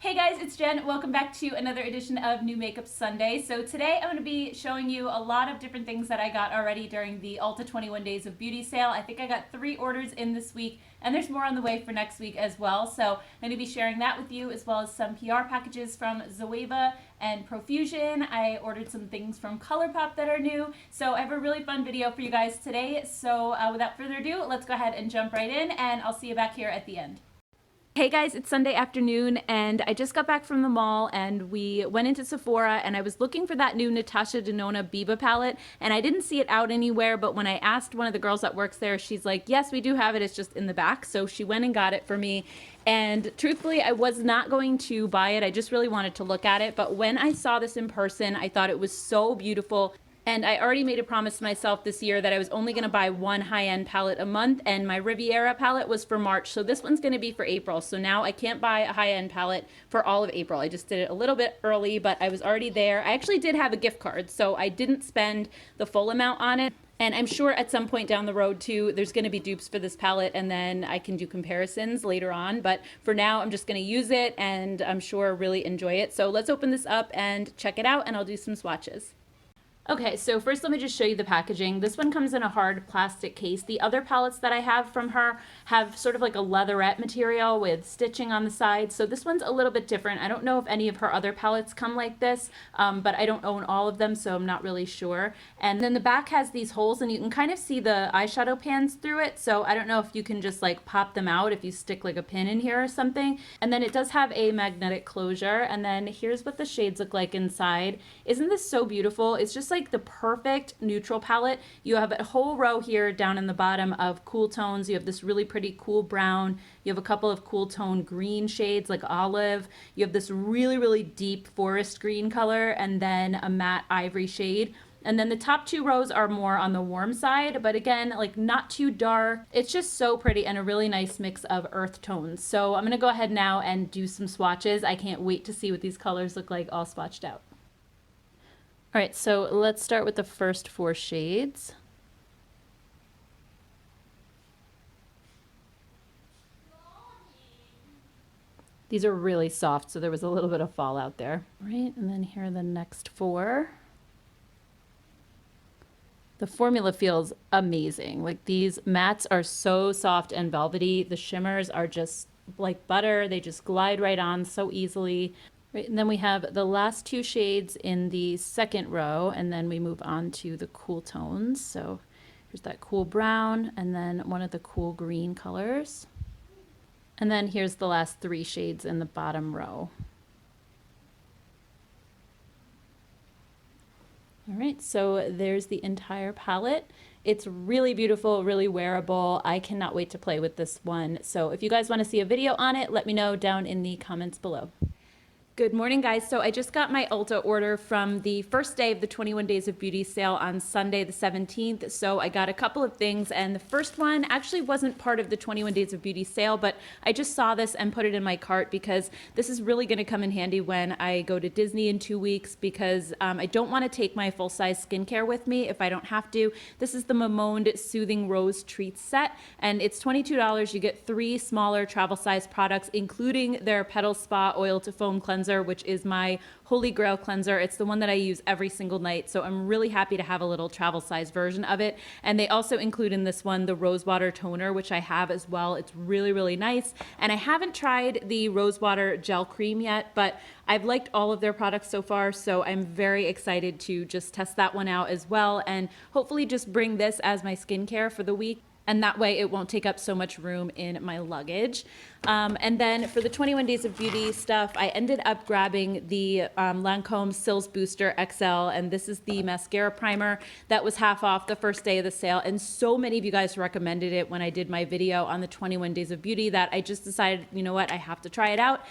Hey guys, it's Jen. Welcome back to another edition of New Makeup Sunday. So today I'm going to be showing you a lot of different things that I got already during the Ulta 21 Days of Beauty sale. I think I got 3 orders in this week, and there's more on the way for next week as well. So I'm going to be sharing that with you, as well as some PR packages from Zoeva and Profusion. I ordered some things from Colourpop that are new. So I have a really fun video for you guys today. So without further ado, let's go ahead and jump right in, and I'll see you back here at the end. Hey guys, it's Sunday afternoon and I just got back from the mall and we went into Sephora and I was looking for that new Natasha Denona Biba palette and I didn't see it out anywhere, but when I asked one of the girls that works there, she's like, yes, we do have it, it's just in the back. So she went and got it for me. And truthfully, I was not going to buy it. I just really wanted to look at it. But when I saw this in person, I thought it was so beautiful. And I already made a promise to myself this year that I was only going to buy one high-end palette a month, and my Riviera palette was for March, so this one's going to be for April. So now I can't buy a high-end palette for all of April. I just did it a little bit early, but I was already there. I actually did have a gift card, so I didn't spend the full amount on it. And I'm sure at some point down the road too, there's going to be dupes for this palette and then I can do comparisons later on. But for now, I'm just going to use it and I'm sure really enjoy it. So let's open this up and check it out and I'll do some swatches. Okay, so first let me just show you the packaging. This one comes in a hard plastic case. The other palettes that I have from her have sort of like a leatherette material with stitching on the side. So this one's a little bit different. I don't know if any of her other palettes come like this, but I don't own all of them, so I'm not really sure. And then the back has these holes and you can kind of see the eyeshadow pans through it. So I don't know if you can just like pop them out if you stick like a pin in here or something. And then it does have a magnetic closure. And then here's what the shades look like inside. Isn't this so beautiful? It's just like the perfect neutral palette. You have a whole row here down in the bottom of cool tones. You have this really pretty cool brown. You have a couple of cool tone green shades like olive. You have this really, really deep forest green color and then a matte ivory shade. And then the top 2 rows are more on the warm side, but again, like not too dark. It's just so pretty and a really nice mix of earth tones. So I'm gonna go ahead now and do some swatches. I can't wait to see what these colors look like all swatched out. All right, so let's start with the first 4 shades. These are really soft, so there was a little bit of fallout there. All right, and then here are the next 4. The formula feels amazing. Like these mattes are so soft and velvety. The shimmers are just like butter. They just glide right on so easily. Right, and then we have the last 2 shades in the second row, and then we move on to the cool tones. So here's that cool brown, and then one of the cool green colors. And then here's the last 3 shades in the bottom row. All right, so there's the entire palette. It's really beautiful, really wearable. I cannot wait to play with this one. So if you guys want to see a video on it, let me know down in the comments below. Good morning, guys. So I just got my Ulta order from the first day of the 21 Days of Beauty sale on Sunday the 17th. So I got a couple of things, and the first one actually wasn't part of the 21 Days of Beauty sale, but I just saw this and put it in my cart because this is really going to come in handy when I go to Disney in 2 weeks because I don't want to take my full-size skincare with me if I don't have to. This is the Mamonde Soothing Rose Treats set, and it's $22. You get 3 smaller travel-size products, including their Petal Spa Oil to Foam Cleanser, which is my holy grail cleanser. It's the one that I use every single night, so I'm really happy to have a little travel size version of it. And they also include in this one the Rosewater Toner, which I have as well. It's really, really nice. And I haven't tried the Rosewater Gel Cream yet, but I've liked all of their products so far, so I'm very excited to just test that one out as well and hopefully just bring this as my skincare for the week. And that way it won't take up so much room in my luggage. And then for the 21 Days of Beauty stuff, I ended up grabbing the Lancome Cils Booster XL, and this is the mascara primer that was half off the first day of the sale. And so many of you guys recommended it when I did my video on the 21 Days of Beauty that I just decided, you know what, I have to try it out.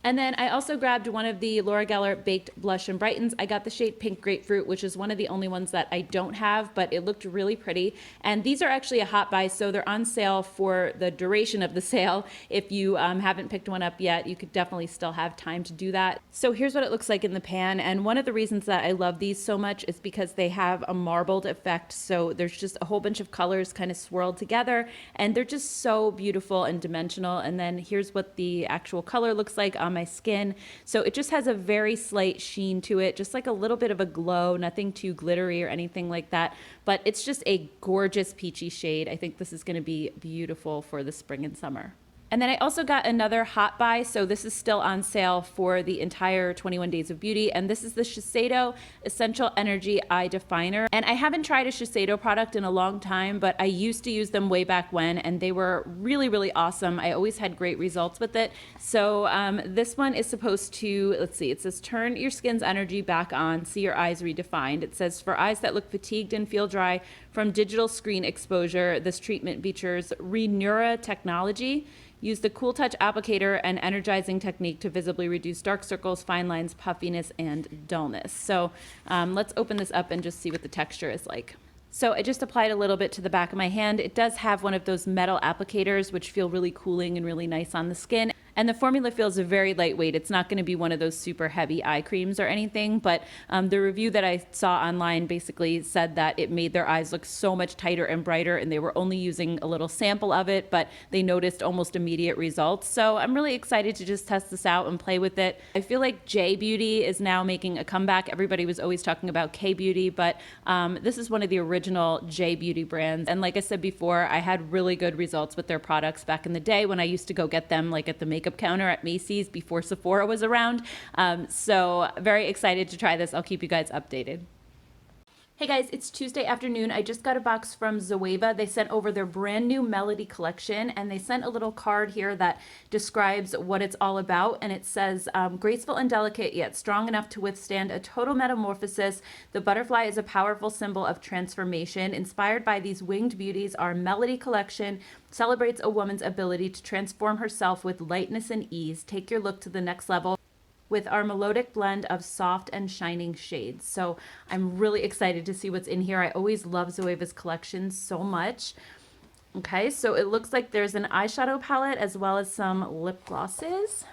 And then I also grabbed one of the Laura Geller Baked Blush and Brightens. I got the shade Pink Grapefruit, which is one of the only ones that I don't have, but it looked really pretty. And these are actually a hot buy, so they're on sale for the duration of the sale. If you haven't picked one up yet, you could definitely still have time to do that. So here's what it looks like in the pan. And one of the reasons that I love these so much is because they have a marbled effect. So there's just a whole bunch of colors kind of swirled together, and they're just so beautiful and dimensional. And then here's what the actual color looks like on on my skin. So it just has a very slight sheen to it, just like a little bit of a glow, nothing too glittery or anything like that. But it's just a gorgeous peachy shade. I think this is going to be beautiful for the spring and summer. And then I also got another hot buy. So this is still on sale for the entire 21 Days of Beauty. And this is the Shiseido Essential Energy Eye Definer. And I haven't tried a Shiseido product in a long time, but I used to use them way back when, and they were really, really awesome. I always had great results with it. So this one is supposed to, let's see, it says turn your skin's energy back on, see your eyes redefined. It says for eyes that look fatigued and feel dry from digital screen exposure, this treatment features Renura technology. Use the Cool Touch applicator and energizing technique to visibly reduce dark circles, fine lines, puffiness, and dullness. So let's open this up and just see what the texture is like. So I just applied a little bit to the back of my hand. It does have one of those metal applicators, which feel really cooling and really nice on the skin. And the formula feels very lightweight. It's not going to be one of those super heavy eye creams or anything, but the review that I saw online basically said that it made their eyes look so much tighter and brighter, and they were only using a little sample of it, but they noticed almost immediate results. So I'm really excited to just test this out and play with it. I feel like J Beauty is now making a comeback. Everybody was always talking about K Beauty, but this is one of the original J Beauty brands. And like I said before, I had really good results with their products back in the day when I used to go get them like at the makeup counter at Macy's before Sephora was around. So very excited to try this. I'll keep you guys updated. Hey guys, it's Tuesday afternoon. I just got a box from Zoeva. They sent over their brand new Melody collection, and they sent a little card here that describes what it's all about. And it says, graceful and delicate, yet strong enough to withstand a total metamorphosis. The butterfly is a powerful symbol of transformation. Inspired by these winged beauties, our Melody collection celebrates a woman's ability to transform herself with lightness and ease. Take your look to the next level with our melodic blend of soft and shining shades. So I'm really excited to see what's in here. I always love Zoeva's collection so much. Okay, so it looks like there's an eyeshadow palette as well as some lip glosses.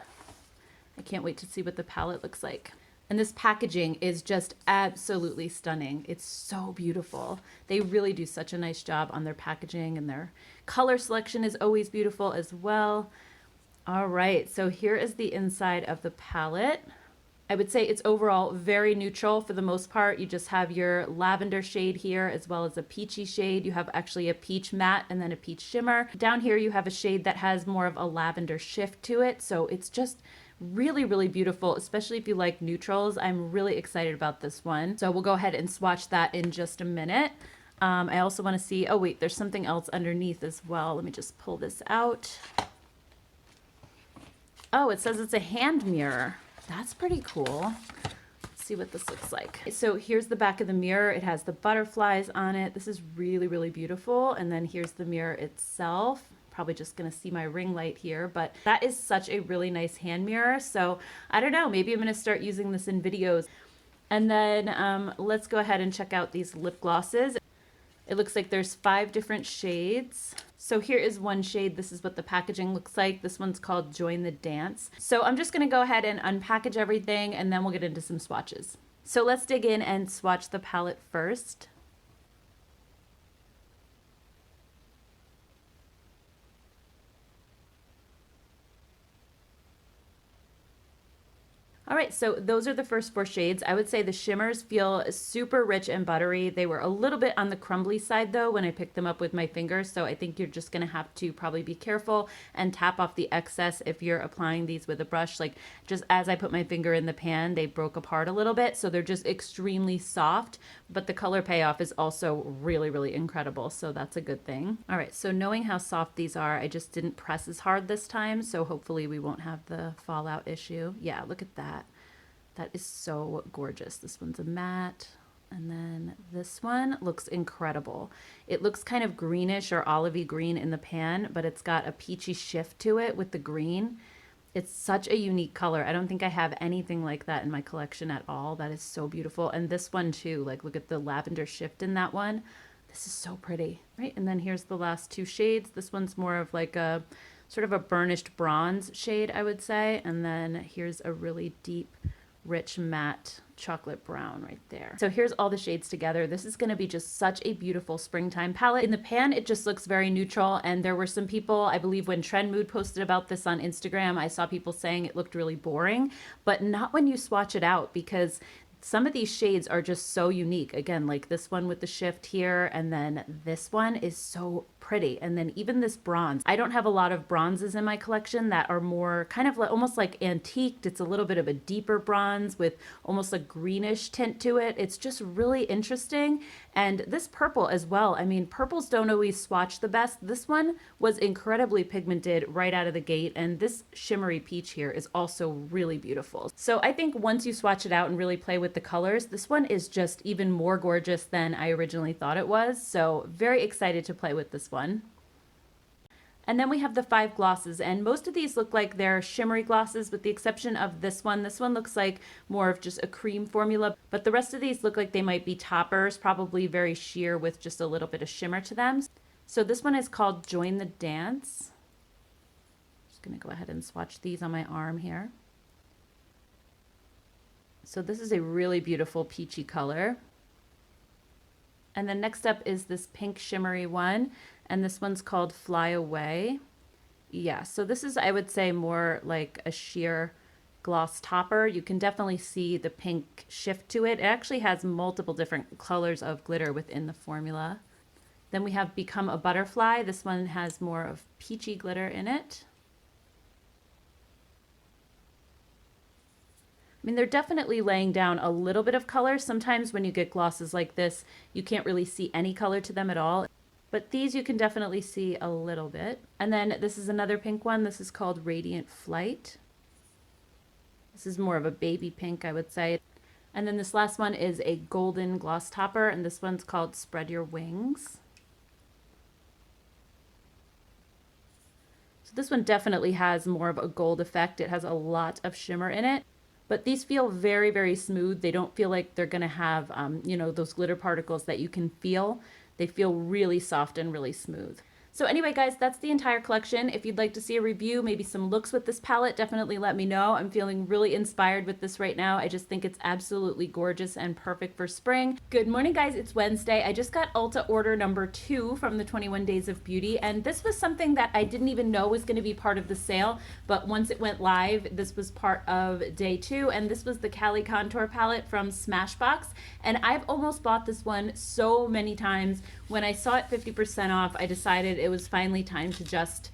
I can't wait to see what the palette looks like. And this packaging is just absolutely stunning. It's so beautiful. They really do such a nice job on their packaging, and their color selection is always beautiful as well. All right, so here is the inside of the palette. I would say it's overall very neutral for the most part. You just have your lavender shade here as well as a peachy shade. You have actually a peach matte and then a peach shimmer. Down here you have a shade that has more of a lavender shift to it. So it's just really, really beautiful, especially if you like neutrals. I'm really excited about this one. So we'll go ahead and swatch that in just a minute. I also want to see, oh wait, there's something else underneath as well. Let me just pull this out. Oh, it says it's a hand mirror. That's pretty cool. Let's see what this looks like. So here's the back of the mirror. It has the butterflies on it. This is really, really beautiful. And then here's the mirror itself. Probably just gonna see my ring light here, but that is such a really nice hand mirror. So I don't know, maybe I'm gonna start using this in videos. And then let's go ahead and check out these lip glosses. It looks like there's 5 different shades. So here is one shade. This is what the packaging looks like. This one's called Join the Dance. So I'm just gonna go ahead and unpackage everything, and then we'll get into some swatches. So let's dig in and swatch the palette first. All right, so those are the first 4 shades. I would say the shimmers feel super rich and buttery. They were a little bit on the crumbly side though when I picked them up with my fingers, so I think you're just gonna have to probably be careful and tap off the excess if you're applying these with a brush. Like just as I put my finger in the pan, they broke apart a little bit, so they're just extremely soft, but the color payoff is also really, really incredible, so that's a good thing. All right, so knowing how soft these are, I just didn't press as hard this time, so hopefully we won't have the fallout issue. Yeah, look at that. That is so gorgeous. This one's a matte, and then this one looks incredible. It looks kind of greenish or olivey green in the pan, but it's got a peachy shift to it with the green. It's such a unique color. I don't think I have anything like that in my collection at all. That is so beautiful. And this one too, like look at the lavender shift in that one. This is so pretty, right? And then here's the last 2 shades. This one's more of like a sort of a burnished bronze shade, I would say. And then here's a really deep rich matte chocolate brown right there. So here's all the shades together. This is going to be just such a beautiful springtime palette. In the pan, it just looks very neutral. And there were some people, I believe when Trend Mood posted about this on Instagram, I saw people saying it looked really boring, but not when you swatch it out, because some of these shades are just so unique. Again, like this one with the shift here, and then this one is so pretty. And then even this bronze. I don't have a lot of bronzes in my collection that are more kind of like, almost like antiqued. It's a little bit of a deeper bronze with almost a greenish tint to it. It's just really interesting. And this purple as well. I mean, purples don't always swatch the best. This one was incredibly pigmented right out of the gate. And this shimmery peach here is also really beautiful. So I think once you swatch it out and really play with the colors, this one is just even more gorgeous than I originally thought it was. So very excited to play with this one. And then we have the 5 glosses, and most of these look like they're shimmery glosses with the exception of this one. This one looks like more of just a cream formula, but the rest of these look like they might be toppers, probably very sheer with just a little bit of shimmer to them. So this one is called Join the Dance. Just gonna go ahead and swatch these on my arm here. So this is a really beautiful peachy color. And then next up is this pink shimmery one, and this one's called Fly Away. Yeah, so this is, I would say, more like a sheer gloss topper. You can definitely see the pink shift to it. It actually has multiple different colors of glitter within the formula. Then we have Become a Butterfly. This one has more of peachy glitter in it. I mean, they're definitely laying down a little bit of color. Sometimes when you get glosses like this, you can't really see any color to them at all. But these you can definitely see a little bit. And then this is another pink one. This is called Radiant Flight. This is more of a baby pink, I would say. And then this last one is a golden gloss topper, and this one's called Spread Your Wings. So this one definitely has more of a gold effect. It has a lot of shimmer in it. But these feel very, very smooth. They don't feel like they're going to have, you know, those glitter particles that you can feel. They feel really soft and really smooth. So anyway, guys, that's the entire collection. If you'd like to see a review, maybe some looks with this palette, definitely let me know. I'm feeling really inspired with this right now. I just think it's absolutely gorgeous and perfect for spring. Good morning, guys. It's Wednesday. I just got Ulta order number 2 from the 21 Days of Beauty, and this was something that I didn't even know was going to be part of the sale, but once it went live, this was part of day 2, and this was the Cali Contour palette from Smashbox, and I've almost bought this one so many times. When I saw it 50% off, I decided it was finally time to just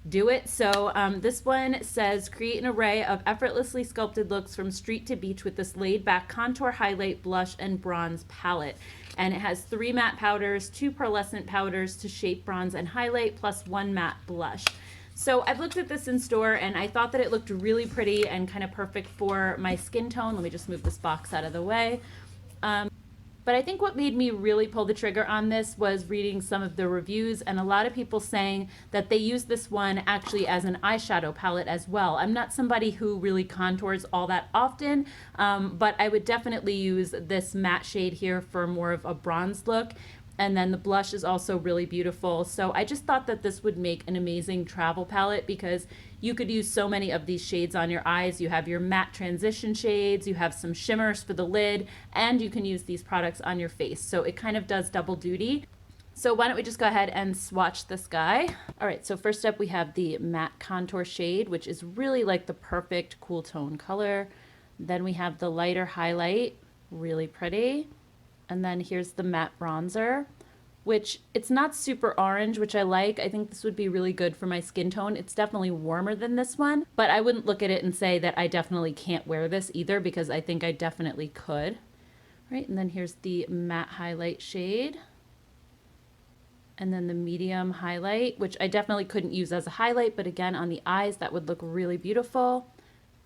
do it. So this one says, create an array of effortlessly sculpted looks from street to beach with this laid back contour, highlight, blush, and bronze palette. And it has 3 matte powders, 2 pearlescent powders to shape bronze and highlight, plus 1 matte blush. So I've looked at this in store and I thought that it looked really pretty and kind of perfect for my skin tone. Let me just move this box out of the way. But I think what made me really pull the trigger on this was reading some of the reviews, and a lot of people saying that they use this one actually as an eyeshadow palette as well. I'm not somebody who really contours all that often, but I would definitely use this matte shade here for more of a bronze look. And then the blush is also really beautiful. So I just thought that this would make an amazing travel palette because you could use so many of these shades on your eyes. You have your matte transition shades, you have some shimmers for the lid, and you can use these products on your face. So it kind of does double duty. So why don't we just go ahead and swatch this guy. All right, so first up we have the matte contour shade, which is really like the perfect cool tone color. Then we have the lighter highlight, really pretty. And then here's the matte bronzer, which it's not super orange, which I like. I think this would be really good for my skin tone. It's definitely warmer than this one, but I wouldn't look at it and say that I definitely can't wear this either because I think I definitely could. Right, and then here's the matte highlight shade. And then the medium highlight, which I definitely couldn't use as a highlight, but again, on the eyes, that would look really beautiful.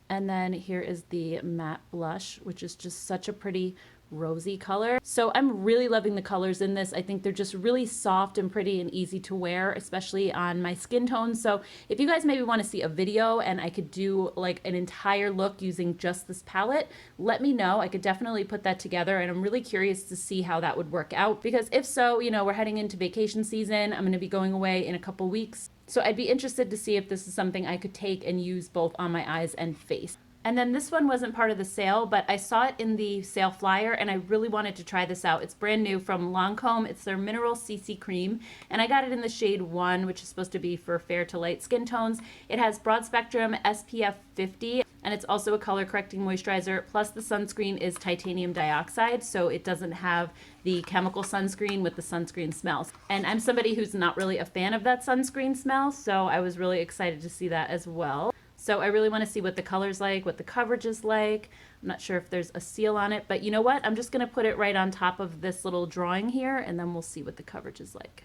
And then here is the matte blush, which is just such a pretty rosy color. So I'm really loving the colors in this. I think they're just really soft and pretty and easy to wear, especially on my skin tone. So if you guys maybe want to see a video and I could do like an entire look using just this palette, let me know. I could definitely put that together, and I'm really curious to see how that would work out, because if so, you know, we're heading into vacation season. I'm going to be going away in a couple weeks. So I'd be interested to see if this is something I could take and use both on my eyes and face. And then this one wasn't part of the sale, but I saw it in the sale flyer and I really wanted to try this out. It's brand new from Lancome. It's their Mineral CC Cream, and I got it in the shade 1, which is supposed to be for fair to light skin tones. It has broad spectrum SPF 50, and it's also a color correcting moisturizer, plus the sunscreen is titanium dioxide, so it doesn't have the chemical sunscreen with the sunscreen smells. And I'm somebody who's not really a fan of that sunscreen smell, so I was really excited to see that as well. So I really want to see what the color's like, what the coverage is like. I'm not sure if there's a seal on it, but you know what? I'm just going to put it right on top of this little drawing here, and then we'll see what the coverage is like.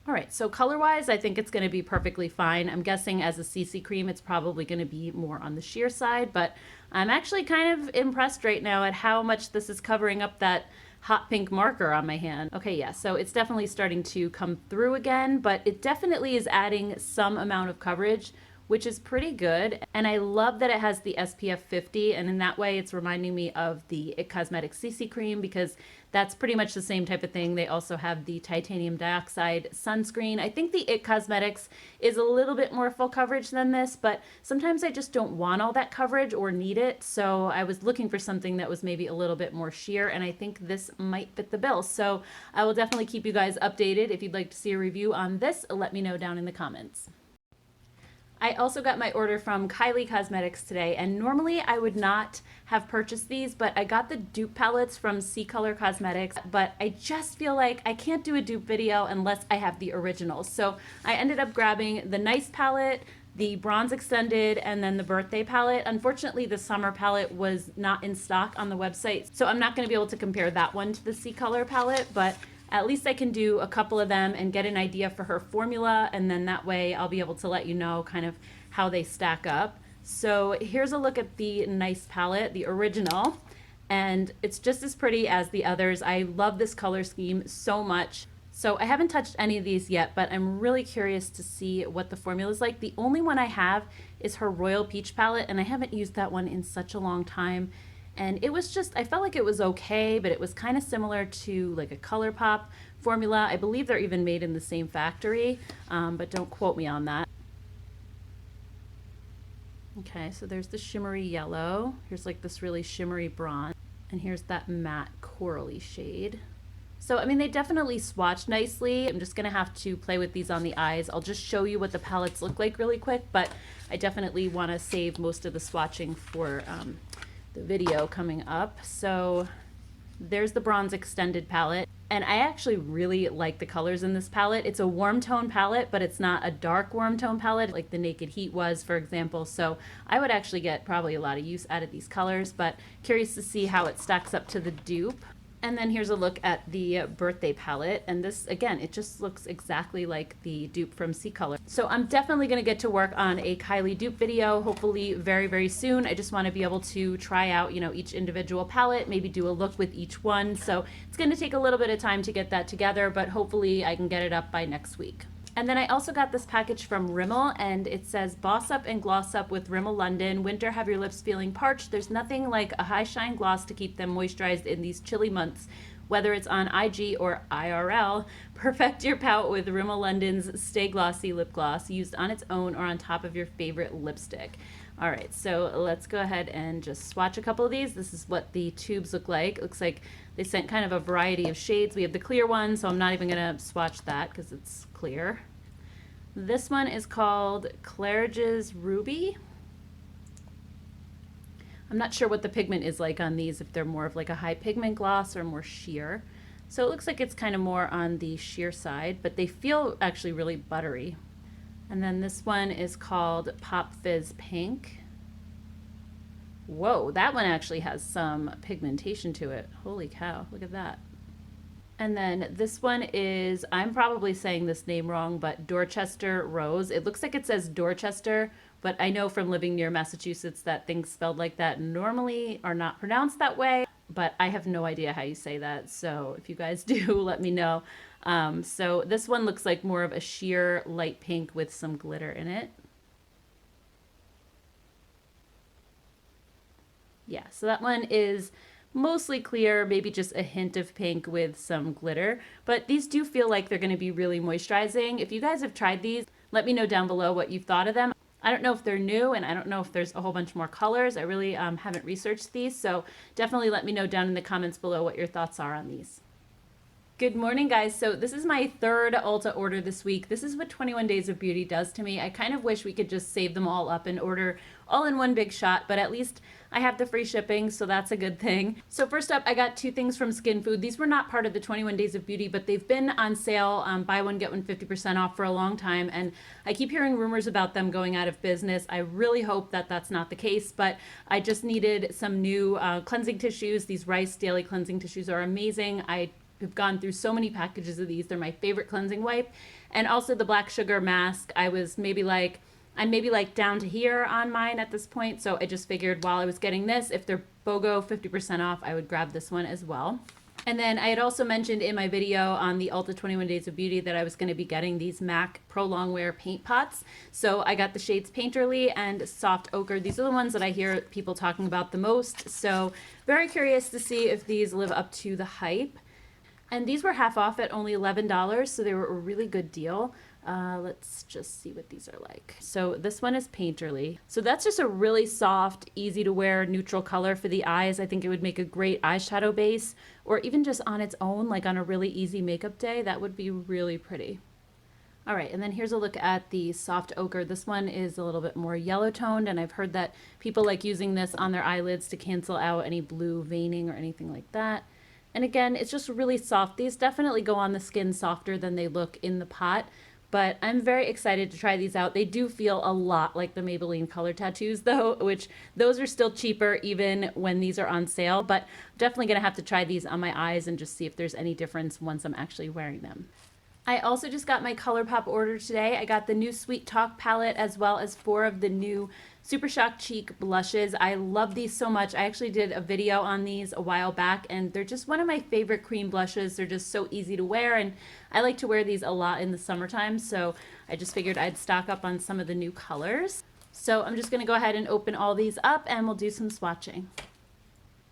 All right, so color-wise, I think it's going to be perfectly fine. I'm guessing as a CC cream, it's probably going to be more on the sheer side, but I'm actually kind of impressed right now at how much this is covering up that hot pink marker on my hand. Okay, yeah, so it's definitely starting to come through again, but it definitely is adding some amount of coverage, which is pretty good. And I love that it has the SPF 50, and in that way it's reminding me of the IT Cosmetics CC cream, because that's pretty much the same type of thing. They also have the titanium dioxide sunscreen. I think the IT Cosmetics is a little bit more full coverage than this, but sometimes I just don't want all that coverage or need it. So I was looking for something that was maybe a little bit more sheer, and I think this might fit the bill. So I will definitely keep you guys updated. If you'd like to see a review on this, let me know down in the comments. I also got my order from Kylie Cosmetics today, and normally I would not have purchased these, but I got the dupe palettes from C Color Cosmetics, but I just feel like I can't do a dupe video unless I have the originals. So I ended up grabbing the Nice palette, the Bronze Extended, and then the Birthday palette. Unfortunately, the Summer palette was not in stock on the website, so I'm not going to be able to compare that one to the C Color palette, but at least I can do a couple of them and get an idea for her formula, and then that way I'll be able to let you know kind of how they stack up. So here's a look at the Nice palette, the original, and it's just as pretty as the others. I love this color scheme so much. So I haven't touched any of these yet, but I'm really curious to see what the formula is like. The only one I have is her Royal Peach palette, and I haven't used that one in such a long time. And it was just, I felt like it was okay, but it was kind of similar to like a Colourpop formula. I believe they're even made in the same factory, but don't quote me on that. Okay, so there's the shimmery yellow. Here's like this really shimmery bronze. And here's that matte corally shade. So, I mean, they definitely swatch nicely. I'm just gonna have to play with these on the eyes. I'll just show you what the palettes look like really quick, but I definitely wanna save most of the swatching for the video coming up. So there's the Bronze Extended palette, and I actually really like the colors in this palette. It's a warm tone palette, but it's not a dark warm tone palette like the Naked Heat was, for example. So I would actually get probably a lot of use out of these colors, but curious to see how it stacks up to the dupe. And then here's a look at the Birthday palette, and this, again, it just looks exactly like the dupe from C Color. So I'm definitely gonna get to work on a Kylie dupe video, hopefully very, very soon. I just wanna be able to try out, you know, each individual palette, maybe do a look with each one. So it's gonna take a little bit of time to get that together, but hopefully I can get it up by next week. And then I also got this package from Rimmel, and it says Boss Up and Gloss Up with Rimmel London. Winter, have your lips feeling parched? There's nothing like a high shine gloss to keep them moisturized in these chilly months. Whether it's on IG or IRL, perfect your pout with Rimmel London's Stay Glossy lip gloss, used on its own or on top of your favorite lipstick. All right, so let's go ahead and just swatch a couple of these. This is what the tubes look like. It looks like they sent kind of a variety of shades. We have the clear one, so I'm not even gonna swatch that because it's clear. This one is called Claridge's Ruby. I'm not sure what the pigment is like on these, if they're more of like a high pigment gloss or more sheer. So it looks like it's kind of more on the sheer side, but they feel actually really buttery. And then this one is called Pop Fizz Pink. Whoa, that one actually has some pigmentation to it. Holy cow, look at that. And then this one is, I'm probably saying this name wrong, but Dorchester Rose. It looks like it says Dorchester, but I know from living near Massachusetts that things spelled like that normally are not pronounced that way, but I have no idea how you say that. So if you guys do, let me know. So this one looks like more of a sheer light pink with some glitter in it. Yeah, so that one is mostly clear, maybe just a hint of pink with some glitter, but these do feel like they're going to be really moisturizing. If you guys have tried these, let me know down below what you've thought of them. I don't know if they're new, and I don't know if there's a whole bunch more colors. I really haven't researched these, so definitely let me know down in the comments below what your thoughts are on these. Good morning, guys. So this is my third Ulta order this week. This is what 21 Days of Beauty does to me. I kind of wish we could just save them all up and order all in one big shot, but at least I have the free shipping, so that's a good thing. So first up, I got two things from Skin Food. These were not part of the 21 Days of Beauty, but they've been on sale, buy one, get one 50% off for a long time, and I keep hearing rumors about them going out of business. I really hope that that's not the case, but I just needed some new cleansing tissues. These Rice Daily Cleansing Tissues are amazing. I've gone through so many packages of these. They're my favorite cleansing wipe. And also the black sugar mask. I'm maybe like down to here on mine at this point. So I just figured while I was getting this, if they're BOGO 50% off, I would grab this one as well. And then I had also mentioned in my video on the Ulta 21 Days of Beauty that I was going to be getting these MAC Pro Longwear paint pots. So I got the shades Painterly and Soft Ochre. These are the ones that I hear people talking about the most. So very curious to see if these live up to the hype. And these were half off at only $11, so they were a really good deal. Let's just see what these are like. So this one is Painterly. So that's just a really soft, easy to wear neutral color for the eyes. I think it would make a great eyeshadow base, or even just on its own, like on a really easy makeup day, that would be really pretty. All right, and then here's a look at the Soft Ochre. This one is a little bit more yellow toned, and I've heard that people like using this on their eyelids to cancel out any blue veining or anything like that. And again, it's just really soft. These definitely go on the skin softer than they look in the pot, but I'm very excited to try these out. They do feel a lot like the Maybelline Color Tattoos though, which those are still cheaper even when these are on sale, but I'm definitely gonna have to try these on my eyes and just see if there's any difference once I'm actually wearing them. I also just got my Colourpop order today. I got the new Sweet Talk palette as well as 4 of the new Super Shock Cheek blushes. I love these so much. I actually did a video on these a while back, and they're just one of my favorite cream blushes. They're just so easy to wear, and I like to wear these a lot in the summertime, so I just figured I'd stock up on some of the new colors. So I'm just gonna go ahead and open all these up and we'll do some swatching.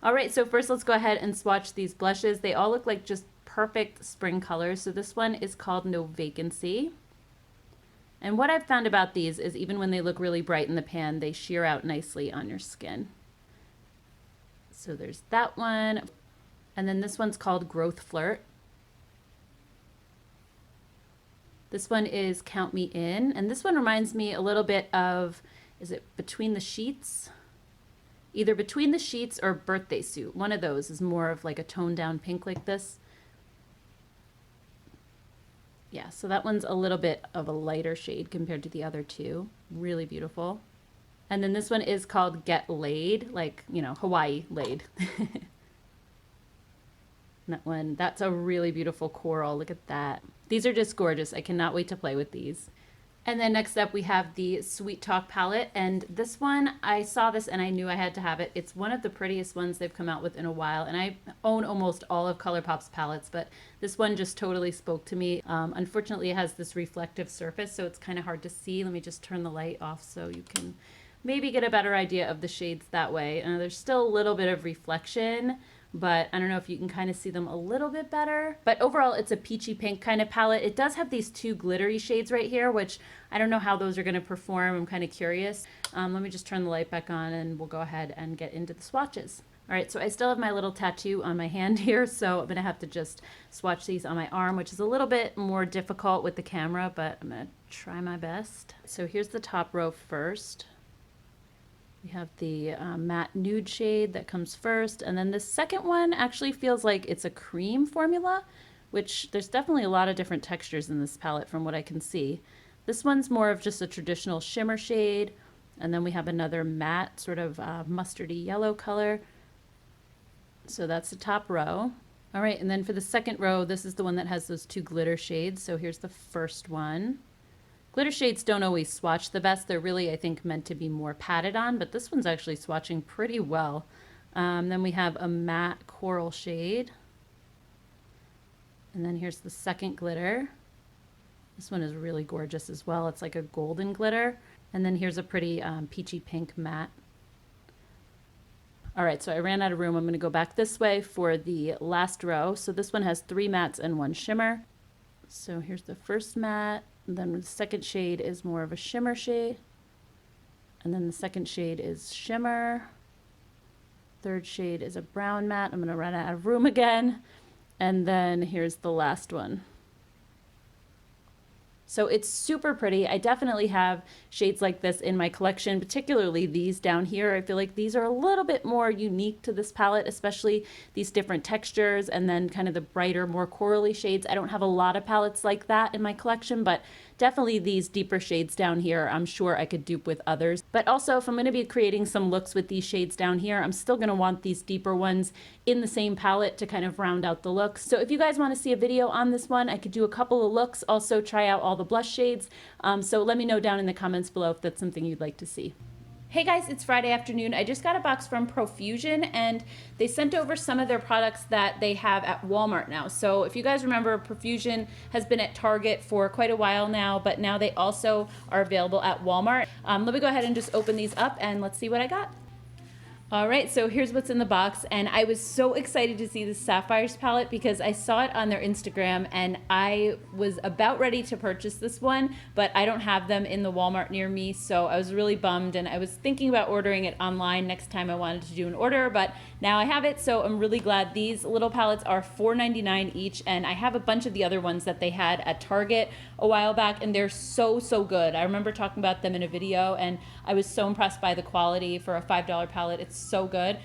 All right, so first let's go ahead and swatch these blushes. They all look like just perfect spring colors. So this one is called No Vacancy. And what I've found about these is even when they look really bright in the pan, they sheer out nicely on your skin. So there's that one. And then this one's called Growth Flirt. This one is Count Me In. And this one reminds me a little bit of, is it Between the Sheets? Either Between the Sheets or Birthday Suit. One of those is more of like a toned down pink like this. Yeah, so that one's a little bit of a lighter shade compared to the other two. Really beautiful. And then this one is called Get Laid, like, you know, Hawaii laid. That one, that's a really beautiful coral. Look at that. These are just gorgeous. I cannot wait to play with these. And then next up we have the Sweet Talk palette, and this one, I saw this and I knew I had to have it. It's one of the prettiest ones they've come out with in a while, and I own almost all of Colourpop's palettes, but this one just totally spoke to me. Unfortunately, it has this reflective surface, so it's kind of hard to see. Let me just turn the light off so you can maybe get a better idea of the shades that way. There's still a little bit of reflection, but I don't know if you can kind of see them a little bit better. But overall, it's a peachy pink kind of palette. It does have these 2 glittery shades right here, which I don't know how those are going to perform. I'm kind of curious. Let me just turn the light back on and we'll go ahead and get into the swatches. All right, so I still have my little tattoo on my hand here, so I'm gonna have to just swatch these on my arm, which is a little bit more difficult with the camera, but I'm gonna try my best. So here's the top row first. We have the matte nude shade that comes first, and then the second one actually feels like it's a cream formula, which there's definitely a lot of different textures in this palette from what I can see. This one's more of just a traditional shimmer shade, and then we have another matte sort of mustardy yellow color. So that's the top row. All right, and then for the second row, this is the one that has those 2 glitter shades. So here's the first one. Glitter shades don't always swatch the best. They're really, I think, meant to be more patted on, but this one's actually swatching pretty well. Then we have a matte coral shade. And then here's the second glitter. This one is really gorgeous as well. It's like a golden glitter. And then here's a pretty peachy pink matte. All right, so I ran out of room. I'm going to go back this way for the last row. So this one has 3 mattes and 1 shimmer. So here's the first matte. And then the second shade is more of a shimmer shade. And then the second shade is shimmer. Third shade is a brown matte. I'm going to run out of room again. And then here's the last one. So it's super pretty. I definitely have shades like this in my collection, particularly these down here. I feel like these are a little bit more unique to this palette, especially these different textures and then kind of the brighter, more corally shades. I don't have a lot of palettes like that in my collection, but definitely these deeper shades down here, I'm sure I could dupe with others. But also, if I'm going to be creating some looks with these shades down here, I'm still going to want these deeper ones in the same palette to kind of round out the look. So if you guys want to see a video on this one, I could do a couple of looks, also try out all the blush shades. So let me know down in the comments below if that's something you'd like to see. Hey guys, it's Friday afternoon. I just got a box from Profusion and they sent over some of their products that they have at Walmart now. So if you guys remember, Profusion has been at Target for quite a while now, but now they also are available at Walmart. Let me go ahead and just open these up and let's see what I got. All right, so here's what's in the box, and I was so excited to see the Sapphires palette because I saw it on their Instagram and I was about ready to purchase this one, but I don't have them in the Walmart near me, so I was really bummed, and I was thinking about ordering it online next time I wanted to do an order, but now I have it, so I'm really glad. These little palettes are $4.99 each, and I have a bunch of the other ones that they had at Target a while back, and they're so good. I remember talking about them in a video, and I was so impressed by the quality for a $5 palette. It's so good.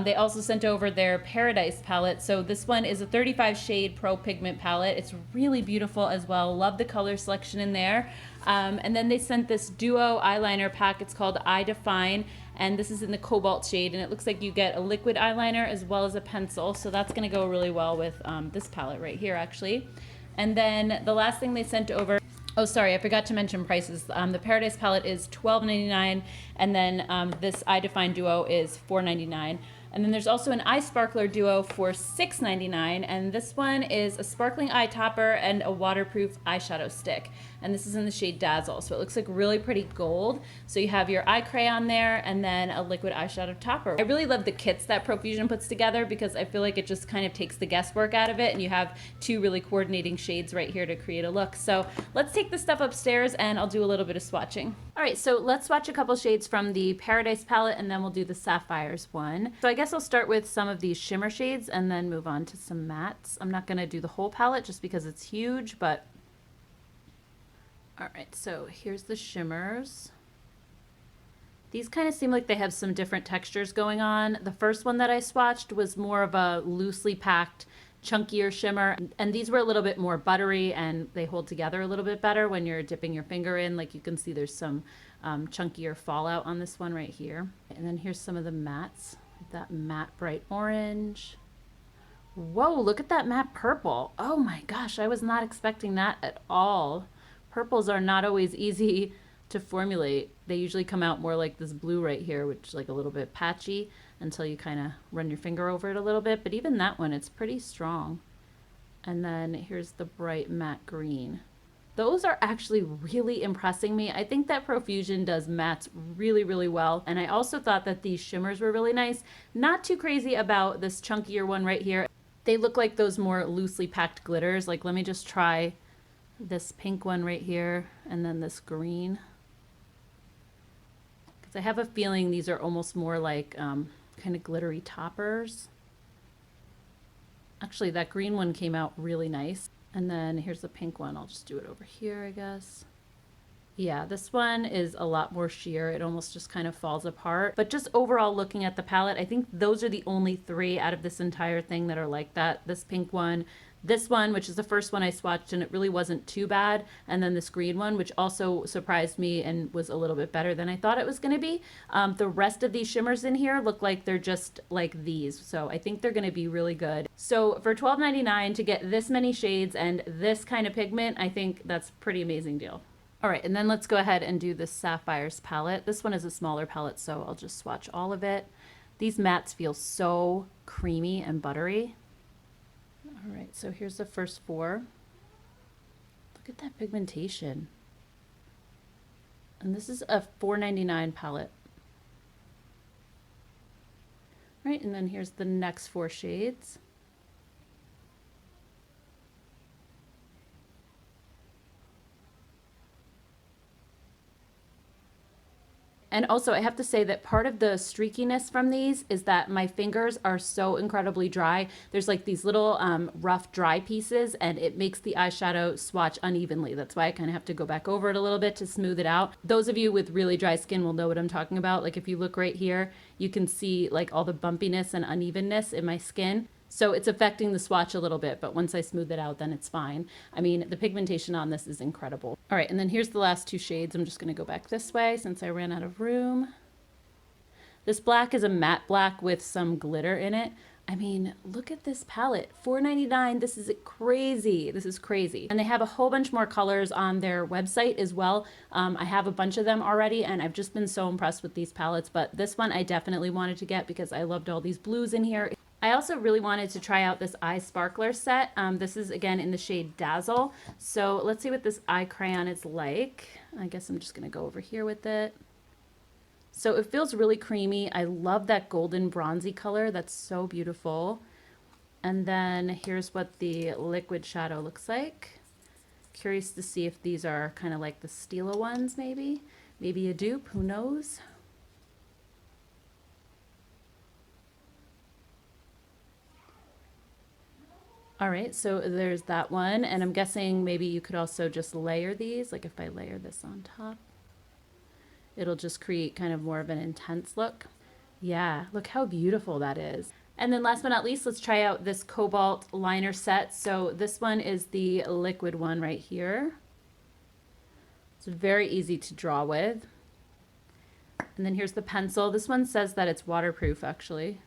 They also sent over their Paradise palette. So this one is a 35 shade Pro Pigment palette. It's really beautiful as well. Love the color selection in there. And then they sent this duo eyeliner pack. It's called Eye Define, and this is in the Cobalt shade, and it looks like you get a liquid eyeliner as well as a pencil. So that's gonna go really well with this palette right here, actually. And then the last thing they sent over, oh, sorry, I forgot to mention prices. The Paradise palette is $12.99, and then this Eye Define Duo is $4.99. And then there's also an Eye Sparkler Duo for $6.99, and this one is a sparkling eye topper and a waterproof eyeshadow stick. And this is in the shade Dazzle, so it looks like really pretty gold. So you have your eye crayon there, and then a liquid eyeshadow topper. I really love the kits that Profusion puts together because I feel like it just kind of takes the guesswork out of it, and you have two really coordinating shades right here to create a look. So let's take this stuff upstairs and I'll do a little bit of swatching. All right, so let's swatch a couple shades from the Paradise palette, and then we'll do the Sapphires one. So I guess I'll start with some of these shimmer shades and then move on to some mattes. I'm not gonna do the whole palette just because it's huge, but all right, so here's the shimmers. These kind of seem like they have some different textures going on. The first one that I swatched was more of a loosely packed, chunkier shimmer, and these were a little bit more buttery and they hold together a little bit better when you're dipping your finger in. Like you can see there's some chunkier fallout on this one right here. And then here's some of the mattes. That matte bright orange. Whoa, look at that matte purple. Oh my gosh, I was not expecting that at all. Purples are not always easy to formulate. They usually come out more like this blue right here, which is like a little bit patchy until you kind of run your finger over it a little bit. But even that one, it's pretty strong. And then here's the bright matte green. Those are actually really impressing me. I think that Profusion does mattes really well. And I also thought that these shimmers were really nice. Not too crazy about this chunkier one right here. They look like those more loosely packed glitters. Like, let me just try this pink one right here and then this green. Because I have a feeling these are almost more like kind of glittery toppers. Actually, that green one came out really nice. And then here's the pink one. I'll just do it over here, I guess. Yeah, this one is a lot more sheer. It almost just kind of falls apart. But just overall looking at the palette, I think those are the only three out of this entire thing that are like that. This pink one, this one, which is the first one I swatched, and it really wasn't too bad. And then this green one, which also surprised me and was a little bit better than I thought it was going to be. The rest of these shimmers in here look like they're just like these. So I think they're going to be really good. So for $12.99 to get this many shades and this kind of pigment, I think that's a pretty amazing deal. All right, and then let's go ahead and do the Sapphires palette. This one is a smaller palette, so I'll just swatch all of it. These mattes feel so creamy and buttery. All right, so here's the first four. Look at that pigmentation. And this is a $4.99 palette. All right, and then here's the next four shades. And also, I have to say that part of the streakiness from these is that my fingers are so incredibly dry. There's like these little rough dry pieces, and it makes the eyeshadow swatch unevenly. That's why I kind of have to go back over it a little bit to smooth it out. Those of you with really dry skin will know what I'm talking about. Like if you look right here, you can see like all the bumpiness and unevenness in my skin. So it's affecting the swatch a little bit, but once I smooth it out, then it's fine. I mean, the pigmentation on this is incredible. All right, and then here's the last two shades. I'm just gonna go back this way since I ran out of room. This black is a matte black with some glitter in it. I mean, look at this palette, $4.99. This is crazy. This is crazy. And they have a whole bunch more colors on their website as well. I have a bunch of them already, and I've just been so impressed with these palettes, but this one I definitely wanted to get because I loved all these blues in here. I also really wanted to try out this eye sparkler set. This is again in the shade Dazzle. So let's see what this eye crayon is like. I guess I'm just gonna go over here with it. So it feels really creamy. I love that golden bronzy color. That's so beautiful. And then here's what the liquid shadow looks like. Curious to see if these are kind of like the Stila ones maybe. Maybe a dupe, who knows? All right, so there's that one, and I'm guessing maybe you could also just layer these, like if I layer this on top, it'll just create kind of more of an intense look. Yeah, look how beautiful that is. And then last but not least, let's try out this Cobalt liner set. So this one is the liquid one right here. It's very easy to draw with. And then here's the pencil. This one says that it's waterproof actually.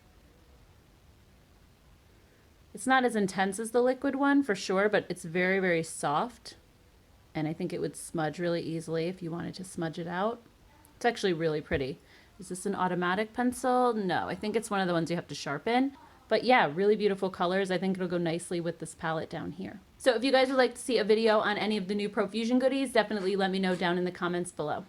It's not as intense as the liquid one for sure, but it's very, very soft. And I think it would smudge really easily if you wanted to smudge it out. It's actually really pretty. Is this an automatic pencil? No, I think it's one of the ones you have to sharpen. But yeah, really beautiful colors. I think it'll go nicely with this palette down here. So if you guys would like to see a video on any of the new Profusion goodies, definitely let me know down in the comments below.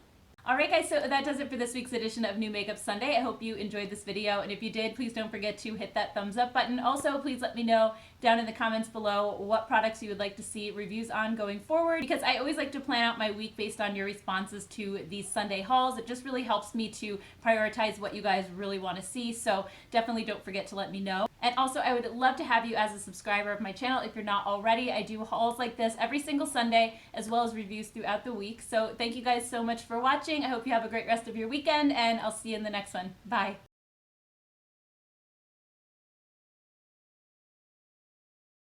Alright guys, so that does it for this week's edition of New Makeup Sunday. I hope you enjoyed this video, and if you did, please don't forget to hit that thumbs up button. Also, please let me know down in the comments below what products you would like to see reviews on going forward, because I always like to plan out my week based on your responses to these Sunday hauls. It just really helps me to prioritize what you guys really want to see, so definitely don't forget to let me know. And also, I would love to have you as a subscriber of my channel if you're not already. I do hauls like this every single Sunday, as well as reviews throughout the week. So thank you guys so much for watching. I hope you have a great rest of your weekend, and I'll see you in the next one. Bye.